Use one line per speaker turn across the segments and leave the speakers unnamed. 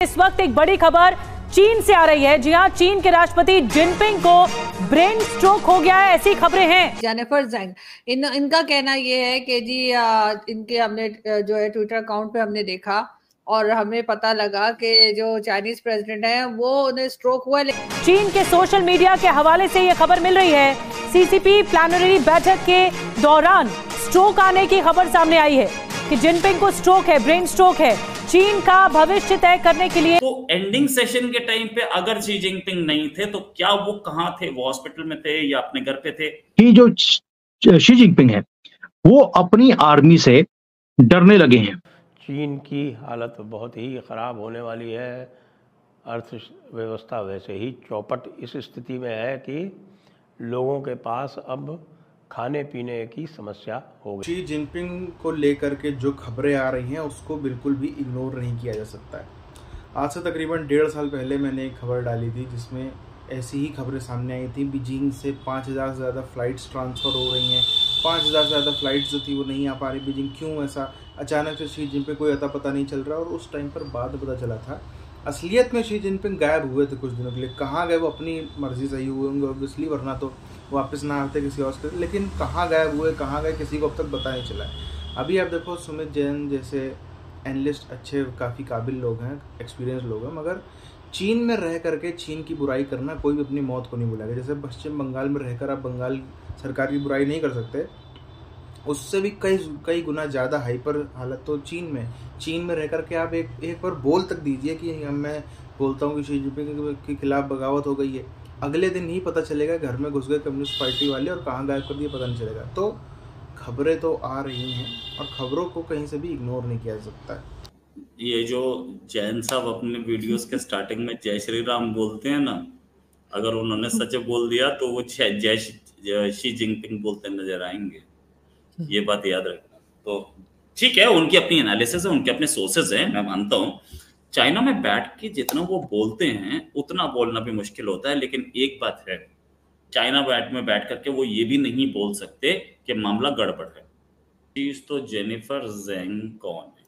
इस वक्त एक बड़ी खबर चीन से आ रही है। जी हां, चीन के राष्ट्रपति जिनपिंग को ब्रेन स्ट्रोक हो गया है, ऐसी खबरें हैं।
जेनिफर जेंग इनका कहना ये है कि जी इनके हमने जो है ट्विटर अकाउंट पे हमने देखा और हमें पता लगा कि जो चाइनीज प्रेसिडेंट है वो उन्हें स्ट्रोक हुआ है।
चीन के सोशल मीडिया के हवाले से ये खबर मिल रही है। सीसीपी प्लानरी बैठक के दौरान स्ट्रोक आने की खबर सामने आई है कि जिनपिंग को स्ट्रोक है, ब्रेन स्ट्रोक है। चीन का भविष्य तय करने के लिए
तो एंडिंग सेशन के टाइम पे अगर शी जिनपिंग नहीं थे तो क्या वो कहां थे? वो हॉस्पिटल में थे या अपने घर पे थे?
कि जो शी जिनपिंग है वो अपनी आर्मी से डरने लगे हैं।
चीन की हालत बहुत ही खराब होने वाली है। अर्थव्यवस्था वैसे ही चौपट इस स्थिति में है कि लोगों के पास अब खाने पीने की समस्या हो गई।
शी जिनपिंग को लेकर के जो खबरें आ रही हैं उसको बिल्कुल भी इग्नोर नहीं किया जा सकता है। आज से तकरीबन 1.5 साल पहले मैंने एक खबर डाली थी जिसमें ऐसी ही खबरें सामने आई थी। बीजिंग से 5000 से ज़्यादा फ़्लाइट्स ट्रांसफ़र हो रही हैं। 5000 से ज़्यादा फ़्लाइट्स जो थी वो नहीं आ पा रही बीजिंग। क्यों ऐसा? अचानक से शी जिनपिंग कोई अता पता नहीं चल रहा और उस टाइम पर बाद में पता चला था असलियत में शी जिनपिंग गायब हुए थे कुछ दिनों के लिए। कहाँ गए वो अपनी मर्जी से ही हुए होंगे ऑब्वियसली, वरना तो वापस ना आते किसी और से। लेकिन कहाँ गायब हुए, कहाँ गए, किसी को अब तक पता नहीं चला है। अभी आप देखो सुमित जैन जैसे एनालिस्ट अच्छे काफ़ी काबिल लोग हैं, एक्सपीरियंस लोग हैं, मगर चीन में रह करके चीन की बुराई करना कोई भी अपनी मौत को नहीं बुलाएगा। जैसे पश्चिम बंगाल में रहकर आप बंगाल सरकार की बुराई नहीं कर सकते, उससे भी कई गुना ज़्यादा हाइपर हालत तो चीन में रह करके आप एक बार बोल तक दीजिए कि मैं बोलता हूँ कि शी जिनपिंग के खिलाफ बगावत हो गई है, अगले दिन ही पता चलेगा घर में घुस गए कम्युनिस्ट पार्टी वाले और कहाँ गायब कर दिए पता नहीं चलेगा। तो खबरें तो आ रही हैं और खबरों को कहीं से भी इग्नोर नहीं किया जा सकता है।
ये जो जैन साहब अपने वीडियोस के स्टार्टिंग में जय श्री राम बोलते हैं ना, अगर उन्होंने सच बोल दिया तो वो जय शी जिनपिंग बोलते नजर आएंगे। ये बात याद रखना। तो ठीक है, उनकी अपनी एनालिसिस है, उनके अपने सोर्सेज हैं, मैं मानता हूँ। चाइना में बैठ के जितना वो बोलते हैं उतना बोलना भी मुश्किल होता है, लेकिन एक बात है, चाइना में बैठ करके वो ये भी नहीं बोल सकते कि मामला गड़बड़ है। चीज तो जेनिफर जेंग कौन है?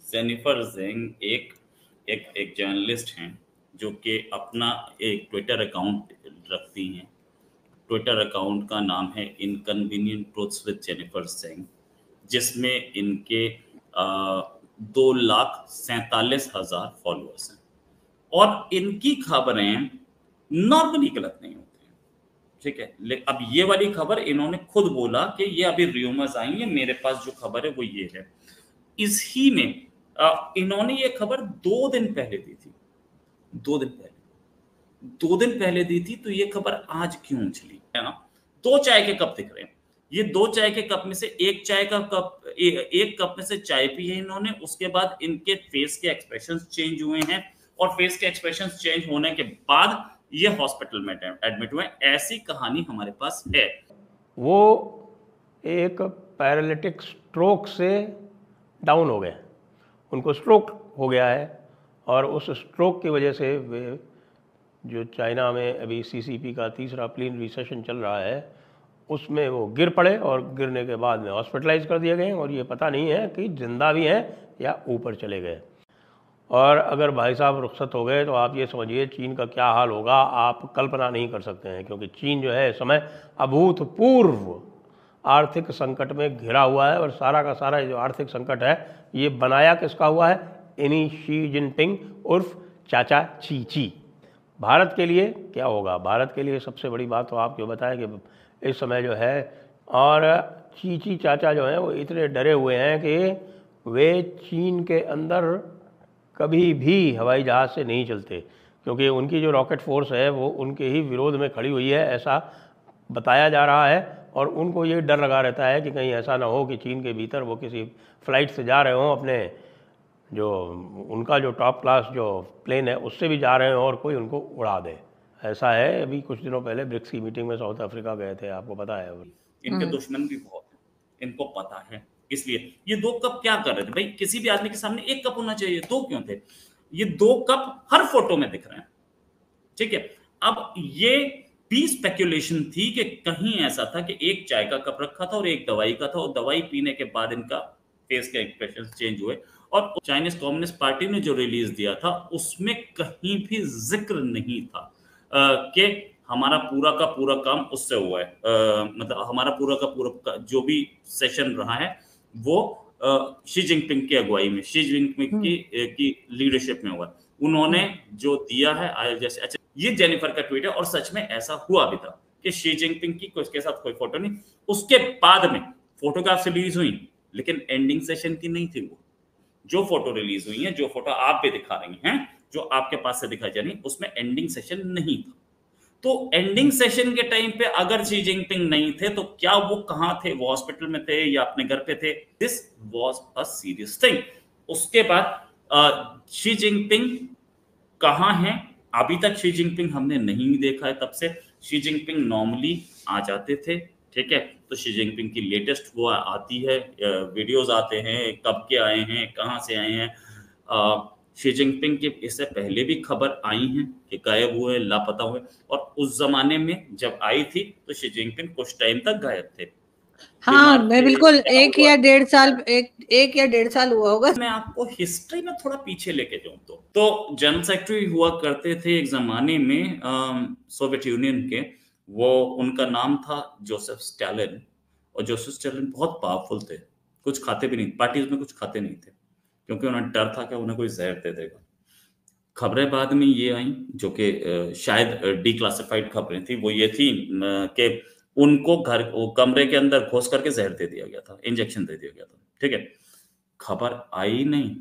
जेनिफर जेंग एक जर्नलिस्ट हैं जो कि अपना एक ट्विटर अकाउंट रखती हैं। ट्विटर अकाउंट का नाम है इनकन्वीनियंट ट्रूथ्स विद जेनिफर जेंग, जिसमें इनके 2,47,000 फॉलोअर्स हैं और इनकी खबरें नॉर्मली गलत नहीं होती हैं, ठीक है। लेकिन अब ये वाली खबर इन्होंने खुद बोला कि ये अभी र्यूमर्स आई हैं, मेरे पास जो खबर है वो ये है। इसी में इन्होंने ये खबर 2 दिन पहले दी थी। 2 दिन पहले दी थी, तो ये खबर आज क्यों उछली है ना? 2 चाय के कप दिख रहे हैं। ये 2 चाय के कप में से एक कप में से चाय पी है इन्होंने, उसके बाद इनके फेस के एक्सप्रेशंस चेंज हुए हैं और फेस के एक्सप्रेशंस चेंज होने के बाद ये हॉस्पिटल में एडमिट हुए। ऐसी कहानी हमारे पास है।
वो एक पैरालिटिक स्ट्रोक से डाउन हो गए, उनको स्ट्रोक हो गया है और उस स्ट्रोक की वजह से वे जो चाइना में अभी सीसीपी का 3रा प्लीनरी सेशन चल रहा है उसमें वो गिर पड़े और गिरने के बाद में हॉस्पिटलाइज कर दिए गए और ये पता नहीं है कि जिंदा भी हैं या ऊपर चले गए। और अगर भाई साहब रुखसत हो गए तो आप ये समझिए चीन का क्या हाल होगा आप कल्पना नहीं कर सकते हैं, क्योंकि चीन जो है इस समय अभूतपूर्व आर्थिक संकट में घिरा हुआ है और सारा का सारा जो आर्थिक संकट है ये बनाया किसका हुआ है? इन्हीं शी जिनपिंग उर्फ चाचा ची। भारत के लिए क्या होगा? भारत के लिए सबसे बड़ी बात तो आपको बताएं कि इस समय जो है और ची चाचा जो हैं वो इतने डरे हुए हैं कि वे चीन के अंदर कभी भी हवाई जहाज़ से नहीं चलते, क्योंकि उनकी जो रॉकेट फोर्स है वो उनके ही विरोध में खड़ी हुई है, ऐसा बताया जा रहा है। और उनको ये डर लगा रहता है कि कहीं ऐसा ना हो कि चीन के भीतर वो किसी फ्लाइट से जा रहे हों, अपने जो उनका जो टॉप क्लास जो प्लेन है उससे भी जा रहे हों और कोई उनको उड़ा दे। ऐसा है। अभी कुछ दिनों पहले ब्रिक्स की मीटिंग में साउथ अफ्रीका गए थे, आपको पता है।
इनके दुश्मन भी बहुत हैं, इनको पता है। इसलिए ये 2 कप क्या कर रहे थे भाई? किसी भी आदमी के सामने 1 कप होना चाहिए, 2 क्यों थे? ये 2 कप हर फोटो में दिख रहे हैं, ठीक है। अब ये भी स्पेक्यूलेशन थी कि कहीं ऐसा था कि एक चाय का कप रखा था और एक दवाई का था और दवाई पीने के बाद इनका फेस के एक्सप्रेशन चेंज हुए और चाइनीज कम्युनिस्ट पार्टी ने जो रिलीज दिया था उसमें कहीं भी जिक्र नहीं था कि हमारा पूरा का पूरा काम उससे हुआ है, मतलब हमारा पूरा का पूरा जो भी सेशन रहा है वो शी जिनपिंग की अगुवाई में, शी जिनपिंग की लीडरशिप में हुआ। उन्होंने जो दिया है जैसे, अच्छा ये जेनिफर का ट्वीट है और सच में ऐसा हुआ भी था कि शी जिनपिंग की उसके साथ कोई फोटो नहीं, उसके बाद में फोटोग्राफ रिलीज हुई लेकिन एंडिंग सेशन की नहीं थी। वो जो फोटो रिलीज हुई है, जो फोटो आप भी दिखा रही हैं, जो आपके पास से दिखाई जा रही, उसमें एंडिंग सेशन नहीं था। तो एंडिंग सेशन के टाइम पे अगर शी जिनपिंग नहीं थे तो क्या वो कहां थे? वो हॉस्पिटल में थे या अपने घर पे थे? This was a serious thing. उसके बाद शी जिनपिंग कहां है? अभी तक शी जिनपिंग हमने नहीं देखा है। तब से शी जिनपिंग नॉर्मली आ जाते थे, ठीक है, तो शी जिनपिंग की लेटेस्ट वो आती है, वीडियोस आते हैं, कब के आए हैं, कहां से आए हैं। शी जिनपिंग के इससे पहले भी खबर आई है कि गायब हुए, लापता हुए, और उस जमाने में जब आई थी तो शी जिनपिंग कुछ टाइम तक गायब थे।
हाँ, मैं बिल्कुल एक या डेढ़ साल हुआ होगा।
मैं आपको हिस्ट्री में थोड़ा पीछे लेके जाऊं तो जनरल सेक्रेटरी हुआ करते थे एक जमाने में सोवियत यूनियन के, वो उनका नाम था जोसेफ स्टालिन, और जोसेफ स्टालिन बहुत पावरफुल थे, कुछ खाते भी नहीं, पार्टीज में कुछ खाते नहीं थे क्योंकि उन्हें डर था कि उन्हें कोई जहर दे देगा। खबरें बाद में ये आई जो कि शायद डिक्लासिफाइड खबरें थी, वो ये थी कि उनको कमरे के अंदर घुस करके जहर दे दिया गया था, इंजेक्शन दे दिया गया था, ठीक है। खबर आई नहीं,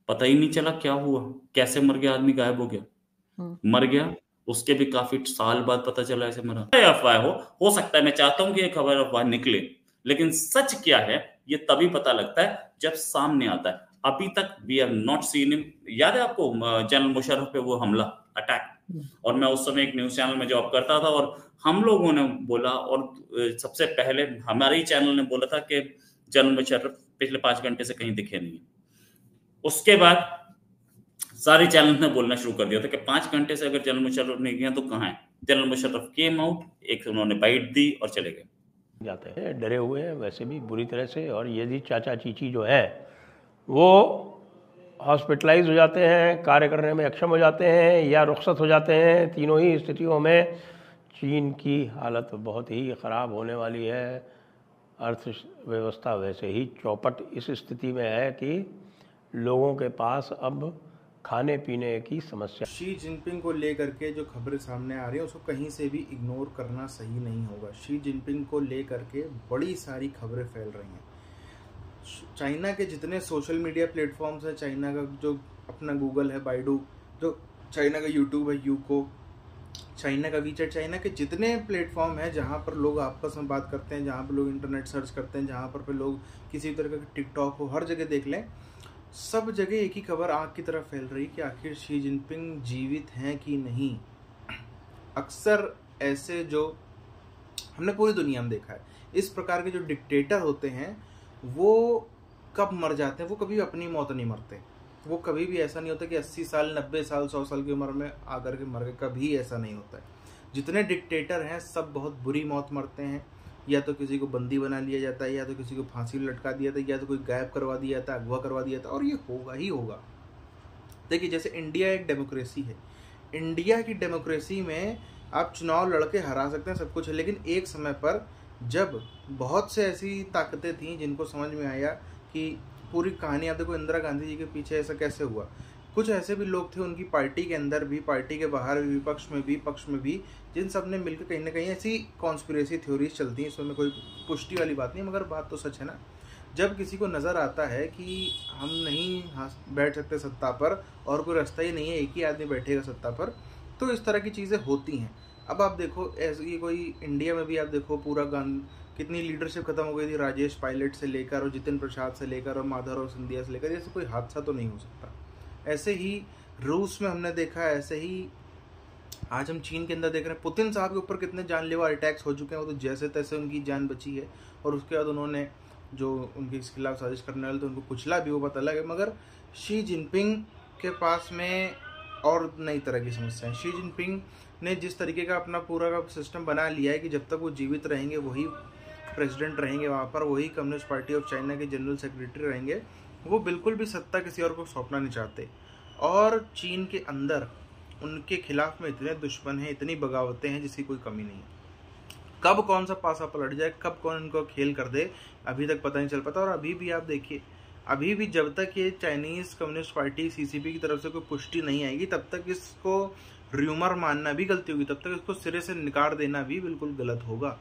पता ही नहीं चला क्या हुआ, कैसे मर गया आदमी, गायब हो गया, मर गया, उसके भी काफी साल बाद पता चला ऐसे मरा। अफवाह हो सकता है, मैं चाहता हूं कि ये खबर अफवाह निकले, लेकिन सच क्या है ये तभी पता लगता है जब सामने आता है। अभी तक we have not seen him. याद है आपको जनरल मुशर्रफ पे वो हमला, अटैक, और मैं उस समय एक न्यूज चैनल में जॉब करता था और हम लोगों ने बोला, और सबसे पहले हमारे ही चैनल ने बोला था कि जनरल मुशर्रफ पिछले 5 घंटे से कहीं दिखे नहीं। उसके बाद सारे चैनल ने बोलना शुरू कर दिया था कि 5 घंटे से अगर जनरल मुशर्रफ नहीं गया तो कहाँ है। जनरल मुशर्रफ केम आउट, एक उन्होंने बाइट दी और चले गए।
जाते हैं डरे हुए हैं वैसे भी बुरी तरह से, और यदि चाचा चीची जो है वो हॉस्पिटलाइज हो जाते हैं, कार्य करने में अक्षम हो जाते हैं या रुखसत हो जाते हैं, तीनों ही स्थितियों में चीन की हालत बहुत ही ख़राब होने वाली है। अर्थव्यवस्था वैसे ही चौपट इस स्थिति में है कि लोगों के पास अब खाने पीने की समस्या।
शी जिनपिंग को लेकर के जो खबरें सामने आ रही हैं उसको कहीं से भी इग्नोर करना सही नहीं होगा। शी जिनपिंग को लेकर के बड़ी सारी खबरें फैल रही हैं। चाइना के जितने सोशल मीडिया प्लेटफॉर्म्स हैं, चाइना का जो अपना गूगल है, बाइडू, जो चाइना का यूट्यूब है, यूको, चाइना का वीचैट, चाइना के जितने प्लेटफॉर्म हैं जहाँ पर लोग आपस में बात करते हैं, जहाँ पर लोग इंटरनेट सर्च करते हैं, जहाँ पर लोग किसी तरह का टिकटॉक हो, हर जगह देख लें, सब जगह एक ही खबर आग की तरह फैल रही कि आखिर शी जिनपिंग जीवित हैं कि नहीं। अक्सर ऐसे जो हमने पूरी दुनिया में देखा है, इस प्रकार के जो डिक्टेटर होते हैं वो कब मर जाते हैं, वो कभी अपनी मौत नहीं मरते। वो कभी भी ऐसा नहीं होता कि 80 साल 90 साल 100 साल की उम्र में आकर के मर गए, कभी ऐसा नहीं होता है। जितने डिक्टेटर हैं सब बहुत बुरी मौत मरते हैं, या तो किसी को बंदी बना लिया जाता है, या तो किसी को फांसी लटका दिया जाता है, या तो कोई गायब करवा दिया जाता है, अगवा करवा दिया जाता है, और ये होगा ही होगा। देखिए जैसे इंडिया एक डेमोक्रेसी है, इंडिया की डेमोक्रेसी में आप चुनाव लड़के हरा सकते हैं, सब कुछ है, लेकिन एक समय पर जब बहुत से ऐसी ताकतें थीं जिनको समझ में आया कि पूरी कहानी, आप देखो इंदिरा गांधी जी के पीछे ऐसा कैसे हुआ, कुछ ऐसे भी लोग थे उनकी पार्टी के अंदर भी, पार्टी के बाहर भी, विपक्ष में भी, पक्ष में भी, जिन सब ने मिलकर कहीं ना कहीं ऐसी कॉन्स्पिरेसी थ्योरीज चलती हैं, इसमें कोई पुष्टि वाली बात नहीं, मगर बात तो सच है ना। जब किसी को नज़र आता है कि हम नहीं बैठ सकते सत्ता पर और कोई रास्ता ही नहीं है, एक ही आदमी बैठेगा सत्ता पर, तो इस तरह की चीज़ें होती हैं। अब आप देखो ऐसी कोई इंडिया में भी आप देखो पूरा कितनी लीडरशिप खत्म हो गई थी, राजेश पायलट से लेकर और जितिन प्रसाद से लेकर और माधवराव सिंधिया से लेकर, ऐसे कोई हादसा तो नहीं हो सकता। ऐसे ही रूस में हमने देखा, ऐसे ही आज हम चीन के अंदर देख रहे हैं। पुतिन साहब के ऊपर कितने जानलेवा अटैक्स हो चुके हैं, वो तो जैसे तैसे उनकी जान बची है, और उसके बाद उन्होंने जो उनके खिलाफ साजिश करने वाले थे उनको कुचला भी, वो पता लगे। मगर शी जिनपिंग के पास में और नई तरह की समस्या है। शी जिनपिंग ने जिस तरीके का अपना पूरा का सिस्टम बना लिया है कि जब तक वो जीवित रहेंगे वही प्रेसिडेंट रहेंगे वहाँ पर, वही कम्युनिस्ट पार्टी ऑफ चाइना के जनरल सेक्रेटरी रहेंगे, वो बिल्कुल भी सत्ता किसी और को सौंपना नहीं चाहते। और चीन के अंदर उनके खिलाफ में इतने दुश्मन हैं, इतनी बगावतें हैं जिसकी कोई कमी नहीं है। कब कौन सा पासा पलट जाए, कब कौन इनको खेल कर दे, अभी तक पता नहीं चल पाता। और अभी भी आप देखिए, अभी भी जब तक ये चाइनीज कम्युनिस्ट पार्टी सीसीपी की तरफ से कोई पुष्टि नहीं आएगी तब तक इसको र्यूमर मानना भी गलती होगी, तब तक इसको सिरे से निकाल देना भी बिल्कुल गलत होगा।